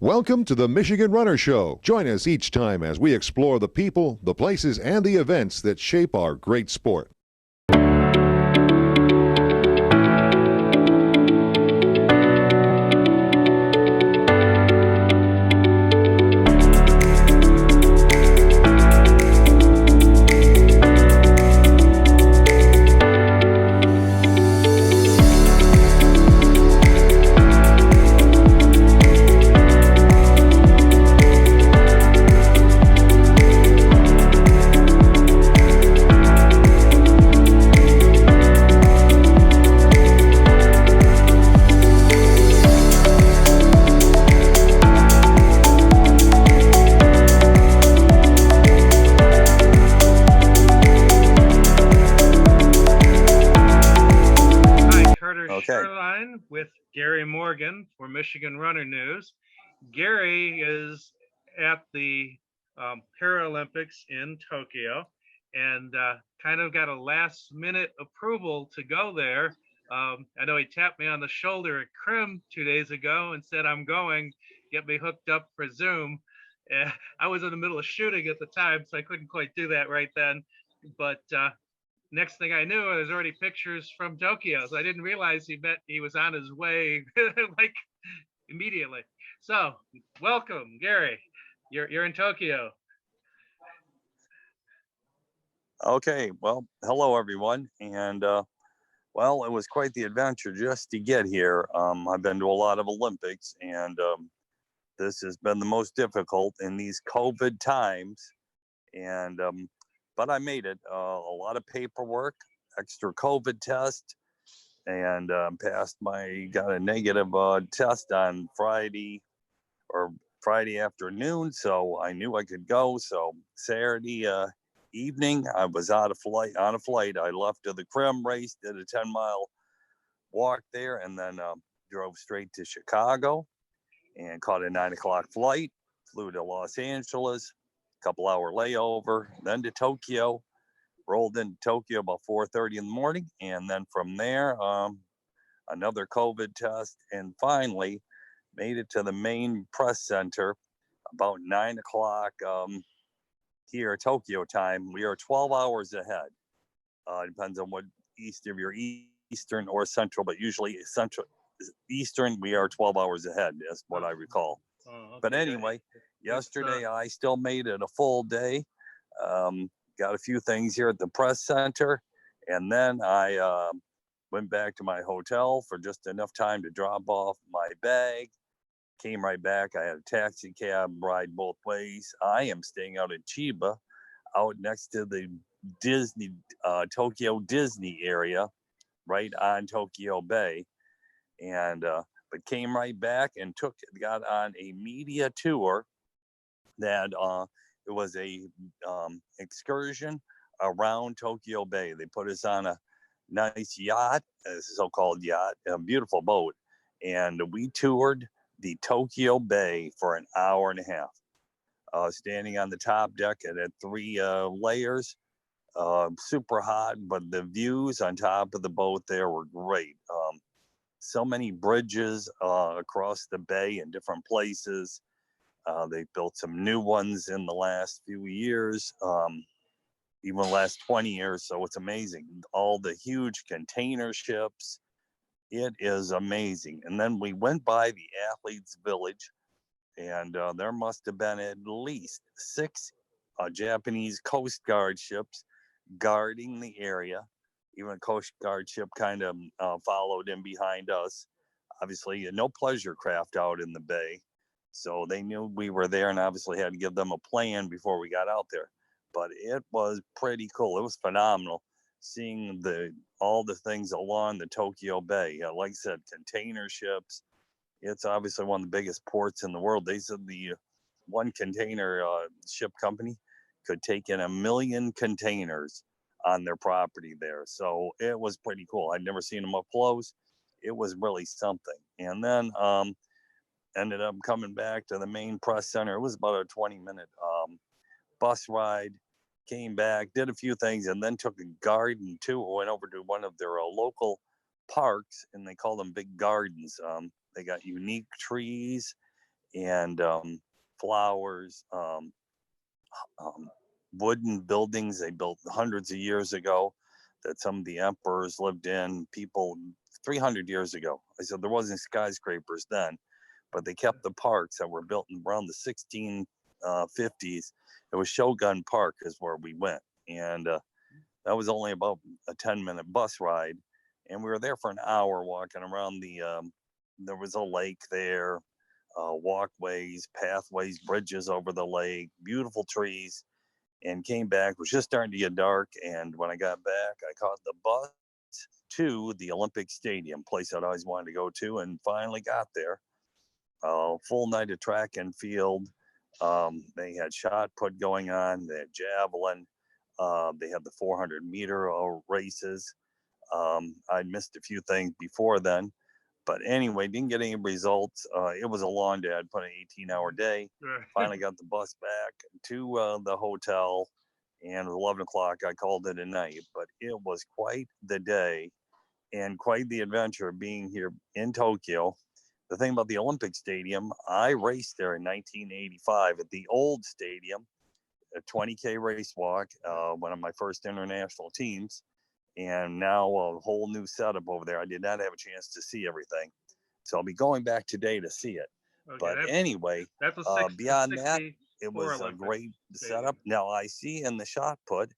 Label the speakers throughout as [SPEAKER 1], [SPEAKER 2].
[SPEAKER 1] Welcome to the Michigan Runner Show. Join us each time as we explore the people, the places, and the events that shape our great sport.
[SPEAKER 2] With Gary Morgan for Michigan Runner News. Gary is at the Paralympics in Tokyo and kind of got a last minute approval to go there. I know he tapped me on the shoulder at Crim 2 days ago and said, I'm going, get me hooked up for Zoom. I was in the middle of shooting at the time, so I couldn't quite do that right then. But next thing I knew, there was already pictures from Tokyo. So I didn't realize he was on his way like immediately. So welcome, Gary. You're in Tokyo.
[SPEAKER 3] Okay, well, hello everyone, and well, it was quite the adventure just to get here. I've been to a lot of Olympics, and this has been the most difficult in these COVID times. And but I made it. A lot of paperwork, extra COVID test, and got a negative test on Friday afternoon, so I knew I could go. So Saturday evening, I was on a flight. I left to the Crim race, did a 10-mile walk there, and then drove straight to Chicago and caught a 9:00 flight, flew to Los Angeles, couple-hour layover, then to Tokyo, rolled into Tokyo about 4:30 in the morning, and then from there, another COVID test, and finally made it to the main press center about 9:00 here Tokyo time. We are 12 hours ahead. Depends on what if you're Eastern or Central, but usually Central Eastern, we are 12 hours ahead, is what I recall. Okay. But anyway, yesterday I still made it a full day. Got a few things here at the press center, and then I went back to my hotel for just enough time to drop off my bag. Came right back. I had a taxi cab ride both ways. I am staying out in Chiba, out next to the Tokyo Disney area, right on Tokyo Bay, and but came right back and got on a media tour that it was a excursion around Tokyo Bay. They put us on a nice yacht, a so-called yacht, a beautiful boat, and we toured the Tokyo Bay for an hour and a half. Standing on the top deck, it had 3 layers, super hot, but the views on top of the boat there were great. So many bridges across the bay in different places. They built some new ones in the last few years, even the last 20 years. So it's amazing. All the huge container ships. It is amazing. And then we went by the athletes' village, and there must have been at least 6 Japanese Coast Guard ships guarding the area. Even a Coast Guard ship kind of followed in behind us. Obviously, no pleasure craft out in the bay. So they knew we were there, and obviously had to give them a plan before we got out there. But it was pretty cool. It was phenomenal seeing all the things along the Tokyo Bay. Like I said, container ships. It's obviously one of the biggest ports in the world. They said the one container ship company could take in 1 million containers on their property there. So it was pretty cool. I'd never seen them up close. It was really something. And then ended up coming back to the main press center. It was about a 20-minute bus ride. Came back, did a few things, and then took a garden tour. Went over to one of their local parks, and they call them big gardens. They got unique trees and flowers, um, wooden buildings they built hundreds of years ago that some of the emperors lived in, people 300 years ago. I said there wasn't skyscrapers then, but they kept the parks that were built around the 1650s. It was Shogun Park is where we went, and that was only about a 10-minute bus ride, and we were there for an hour walking around the. There was a lake there, walkways, pathways, bridges over the lake, beautiful trees, and came back. It was just starting to get dark, and when I got back, I caught the bus to the Olympic Stadium, place I'd always wanted to go to, and finally got there. Full night of track and field. They had shot put going on. They had javelin. They had the 400-meter races. I'd missed a few things before then, but anyway, didn't get any results. It was a long day. I'd put an 18-hour day. Finally got the bus back to the hotel, and at 11 o'clock, I called it a night. But it was quite the day and quite the adventure being here in Tokyo. The thing about the Olympic Stadium, I raced there in 1985 at the old stadium, a 20K race walk, one of my first international teams, and now a whole new setup over there. I did not have a chance to see everything, so I'll be going back today to see it.
[SPEAKER 2] Okay,
[SPEAKER 3] But anyway, beyond that, it was a great setup. Now I see in the shot put,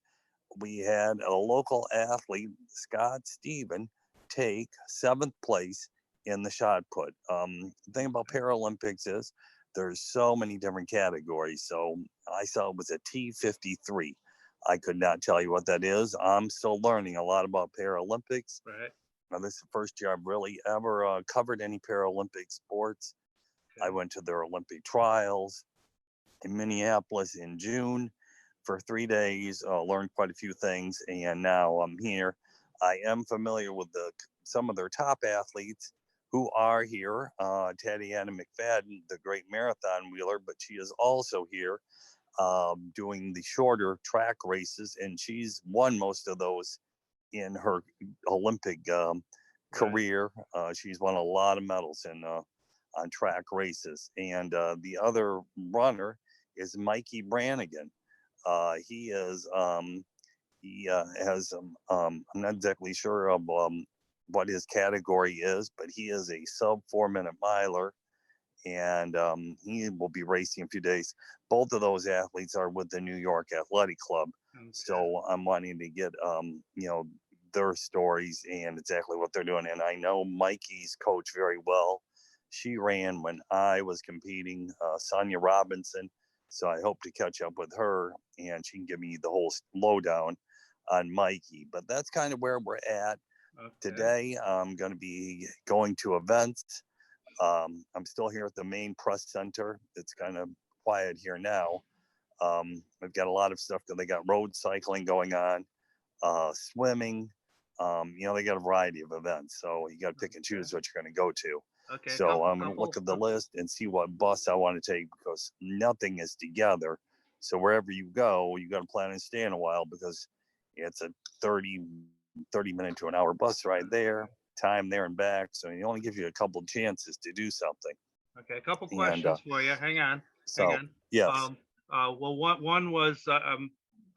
[SPEAKER 3] we had a local athlete, Scott Steven, take 7th place in the shot put. The thing about Paralympics is there's so many different categories. So I saw it was a T53. I could not tell you what that is. I'm still learning a lot about Paralympics.
[SPEAKER 2] Right.
[SPEAKER 3] Now, this is the first year I've really ever covered any Paralympic sports. Okay. I went to their Olympic trials in Minneapolis in June for 3 days, learned quite a few things, and now I'm here. I am familiar with some of their top athletes who are here. Tatiana McFadden, the great marathon wheeler, but she is also here doing the shorter track races, and she's won most of those in her Olympic career. She's won a lot of medals on track races. And the other runner is Mikey Brannigan. He is has I'm not exactly sure of what his category is, but he is a sub 4-minute miler, and he will be racing in a few days. Both of those athletes are with the New York Athletic Club. Okay. So I'm wanting to get their stories and exactly what they're doing. And I know Mikey's coach very well. She ran when I was competing, Sonia Robinson. So I hope to catch up with her, and she can give me the whole lowdown on Mikey. But that's kind of where we're at. Okay. Today. I'm going to be going to events. I'm still here at the main press center. It's kind of quiet here now. We've got a lot of stuff. They got road cycling going on, swimming. They got a variety of events. So you got to pick and choose what you're going to go to. Okay. So I'm going to look at the list and see what bus I want to take, because nothing is together. So wherever you go, you got to plan on staying a while, because it's a 30 minute to an hour bus ride there, time there and back. So it only gives you a couple chances to do something.
[SPEAKER 2] Okay, a couple questions for you. Hang on.
[SPEAKER 3] Yes.
[SPEAKER 2] Well, one was,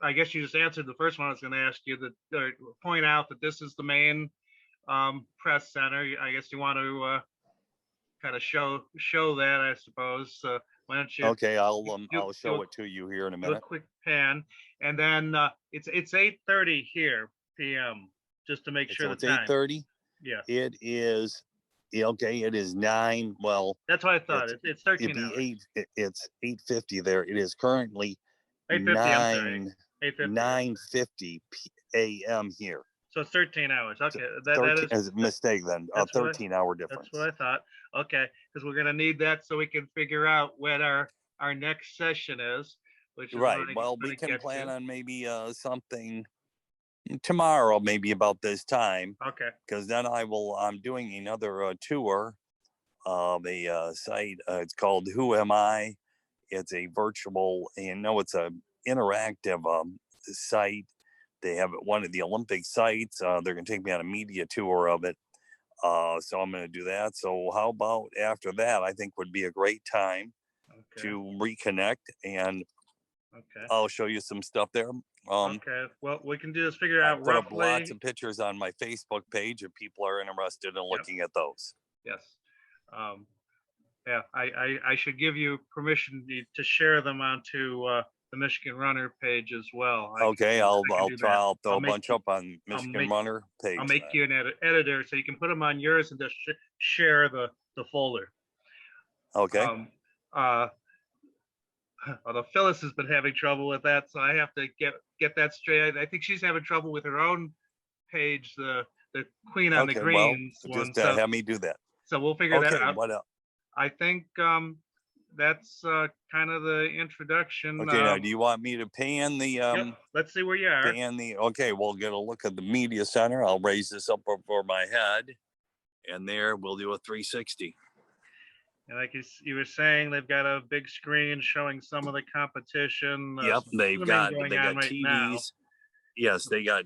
[SPEAKER 2] I guess you just answered the first one I was going to ask you, that point out that this is the main press center. I guess you want to kind of show that, I suppose. Why don't you?
[SPEAKER 3] Okay, I'll show it to you here in a minute.
[SPEAKER 2] Do a quick pan, and then it's 8:30 here p.m. just to make sure
[SPEAKER 3] it's 8:30.
[SPEAKER 2] Yeah.
[SPEAKER 3] It is. Okay, it is 9. Well,
[SPEAKER 2] that's what I thought. It's 13
[SPEAKER 3] it'd be
[SPEAKER 2] hours.
[SPEAKER 3] It's 8:50 there. It is currently
[SPEAKER 2] 8:50.
[SPEAKER 3] 9:50 a.m. here.
[SPEAKER 2] So it's 13 hours. Okay,
[SPEAKER 3] that is a mistake then. A 13-hour difference.
[SPEAKER 2] That's what I thought. Okay, because we're gonna need that so we can figure out when our next session is. Which is
[SPEAKER 3] right. Well, we can plan on maybe something tomorrow, maybe about this time.
[SPEAKER 2] Okay.
[SPEAKER 3] Because then I'm doing another tour of a site. It's called Who Am I? It's a virtual, it's a interactive site. They have one of the Olympic sites. They're going to take me on a media tour of it. So I'm going to do that. So how about after that? I think would be a great time
[SPEAKER 2] Okay.
[SPEAKER 3] to reconnect, and
[SPEAKER 2] Okay.
[SPEAKER 3] I'll show you some stuff there.
[SPEAKER 2] Okay. Well, we can do is figure
[SPEAKER 3] I
[SPEAKER 2] out
[SPEAKER 3] put up lots
[SPEAKER 2] roughly.
[SPEAKER 3] of pictures on my Facebook page if people are interested in
[SPEAKER 2] Yep.
[SPEAKER 3] looking at those.
[SPEAKER 2] Yes. Yeah, I should give you permission to share them onto the Michigan Runner page as well.
[SPEAKER 3] Okay,
[SPEAKER 2] I
[SPEAKER 3] I'll
[SPEAKER 2] can do
[SPEAKER 3] try.
[SPEAKER 2] that.
[SPEAKER 3] I'll throw
[SPEAKER 2] I'll
[SPEAKER 3] a
[SPEAKER 2] make
[SPEAKER 3] bunch
[SPEAKER 2] you,
[SPEAKER 3] up on
[SPEAKER 2] I'll
[SPEAKER 3] Michigan
[SPEAKER 2] make
[SPEAKER 3] Runner page.
[SPEAKER 2] I'll make you an editor so you can put them on yours and just share the folder.
[SPEAKER 3] Okay.
[SPEAKER 2] Although Phyllis has been having trouble with that, so I have to get that straight. I think she's having trouble with her own page, the Queen on the
[SPEAKER 3] Okay. Well,
[SPEAKER 2] Greens one.
[SPEAKER 3] just
[SPEAKER 2] So
[SPEAKER 3] have me do that.
[SPEAKER 2] we'll figure that
[SPEAKER 3] Okay.
[SPEAKER 2] out.
[SPEAKER 3] What else?
[SPEAKER 2] I think that's kind of the introduction.
[SPEAKER 3] Okay. Now, do you want me to pan the
[SPEAKER 2] Yep, let's see where you are.
[SPEAKER 3] Okay, we'll get a look at the media center. I'll raise this up over my head, and there we'll do a 360.
[SPEAKER 2] And like you were saying, they've got a big screen showing some of the competition.
[SPEAKER 3] Yep,
[SPEAKER 2] they got right
[SPEAKER 3] TVs.
[SPEAKER 2] now.
[SPEAKER 3] Yes, they got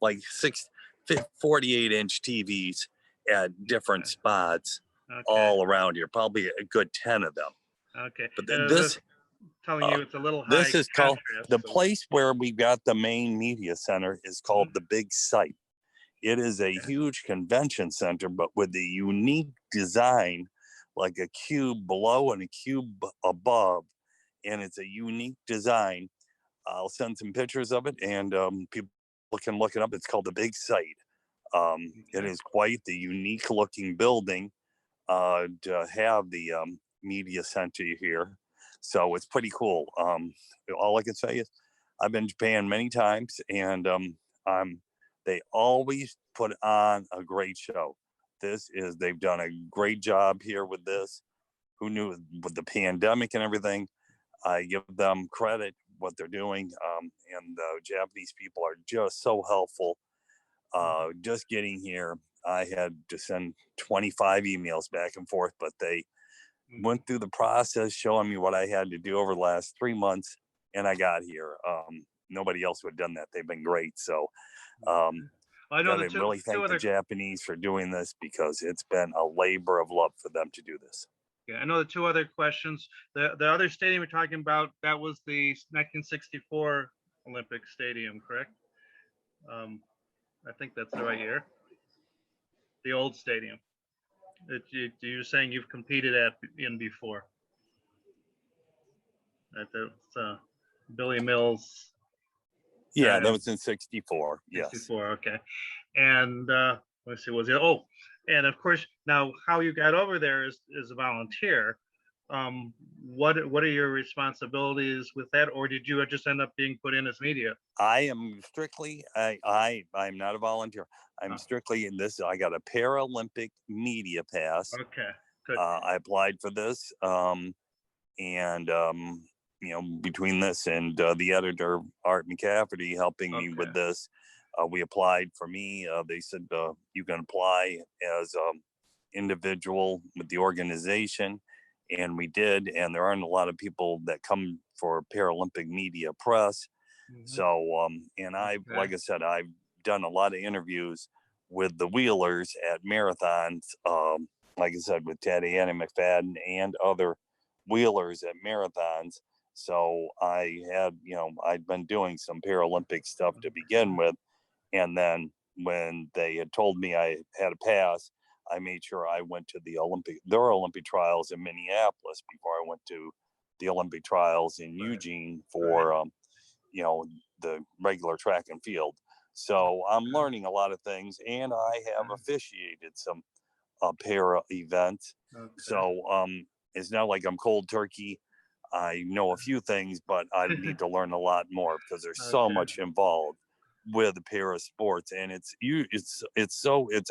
[SPEAKER 3] like 48-inch TVs at different spots all around here. Probably a good 10 of them.
[SPEAKER 2] Okay.
[SPEAKER 3] But
[SPEAKER 2] this telling you it's a little high.
[SPEAKER 3] This is called the place where we got the main media center is called the Big Site. It is a huge convention center, but with a unique design, like a cube below and a cube above, and it's a unique design. I'll send some pictures of it, and people can look it up. It's called the Big Site. It is quite the unique looking building to have the media center here. So it's pretty cool. All I can say is I've been to Japan many times, and they always put on a great show. They've done a great job here with this. Who knew with the pandemic and everything? I give them credit what they're doing, and the Japanese people are just so helpful. Just getting here, I had to send 25 emails back and forth, but they went through the process showing me what I had to do over the last 3 months, and I got here. Nobody else would have done that. They've been great. So
[SPEAKER 2] I know
[SPEAKER 3] gotta really thank the Japanese for doing this, because it's been a labor of love for them to do this.
[SPEAKER 2] Yeah, I know the two other questions. The other stadium we're talking about, that was the 1964 Olympic Stadium, correct? I think that's the right year. The old stadium that you're saying you've competed in before. At the Billy Mills.
[SPEAKER 3] Yeah, that was in 64. Yes.
[SPEAKER 2] 64, okay. And let's see, and of course, now how you got over there is a volunteer. What are your responsibilities with that, or did you just end up being put in as media?
[SPEAKER 3] I am strictly I'm not a volunteer. I'm strictly in this. I got a Paralympic media pass.
[SPEAKER 2] Okay, good.
[SPEAKER 3] I applied for this, and between this and the editor Art McCafferty helping me with this, we applied for me. They said you can apply as individual with the organization, and we did. And there aren't a lot of people that come for Paralympic media press. So and like I said, I've done a lot of interviews with the wheelers at marathons, like I said, with Tatiana McFadden and other wheelers at marathons. So I'd been doing some Paralympic stuff to begin with. And then when they had told me I had a pass, I made sure I went to their Olympic trials in Minneapolis before I went to the Olympic trials in Eugene for, the regular track and field. So I'm learning a lot of things, and I have officiated some para events. So it's not like I'm cold turkey. I know a few things, but I need to learn a lot more, because there's so much involved with the para sports, and it's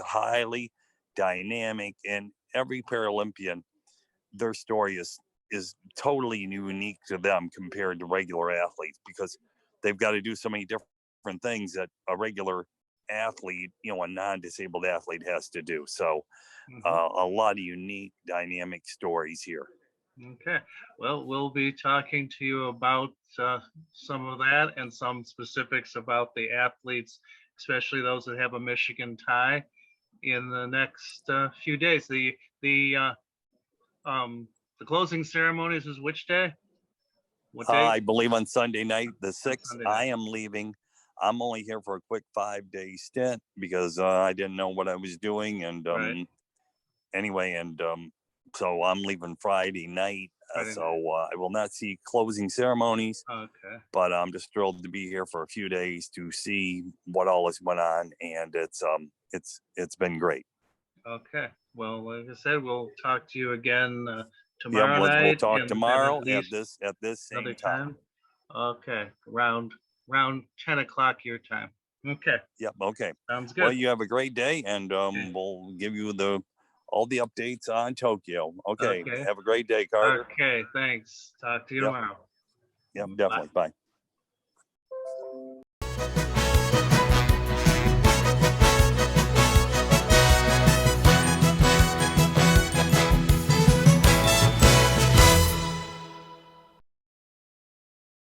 [SPEAKER 3] highly dynamic, and every Paralympian, their story is totally unique to them compared to regular athletes, because they've got to do so many different things that a regular athlete, a non-disabled athlete, has to do. So a lot of unique dynamic stories here.
[SPEAKER 2] Okay, well, we'll be talking to you about some of that and some specifics about the athletes, especially those that have a Michigan tie. in the next few days. The closing ceremonies is which day? What day?
[SPEAKER 3] I believe on Sunday night, the 6th.
[SPEAKER 2] Sunday night.
[SPEAKER 3] I am leaving. I'm only here for a quick 5-day stint because I didn't know what I was doing. And
[SPEAKER 2] Right.
[SPEAKER 3] anyway, and so I'm leaving Friday night.
[SPEAKER 2] Friday
[SPEAKER 3] So I will not see closing ceremonies,
[SPEAKER 2] Okay.
[SPEAKER 3] but I'm just thrilled to be here for a few days to see what all has went on, and it's been great.
[SPEAKER 2] Okay. Well, like I said, we'll talk to you again
[SPEAKER 3] Yeah,
[SPEAKER 2] tomorrow
[SPEAKER 3] we'll
[SPEAKER 2] night.
[SPEAKER 3] talk
[SPEAKER 2] and
[SPEAKER 3] tomorrow
[SPEAKER 2] at least
[SPEAKER 3] at this
[SPEAKER 2] another
[SPEAKER 3] same time.
[SPEAKER 2] Okay. Around 10 o'clock your time. Okay.
[SPEAKER 3] Yep. Okay.
[SPEAKER 2] Sounds
[SPEAKER 3] Well,
[SPEAKER 2] good.
[SPEAKER 3] you have a great day, and
[SPEAKER 2] Okay.
[SPEAKER 3] we'll give you all the updates on Tokyo. Okay.
[SPEAKER 2] Okay.
[SPEAKER 3] Have a great day, Carter.
[SPEAKER 2] Okay. Thanks. Talk to you
[SPEAKER 3] Yep.
[SPEAKER 2] tomorrow.
[SPEAKER 3] Yep.
[SPEAKER 2] Bye.
[SPEAKER 3] Definitely. Bye.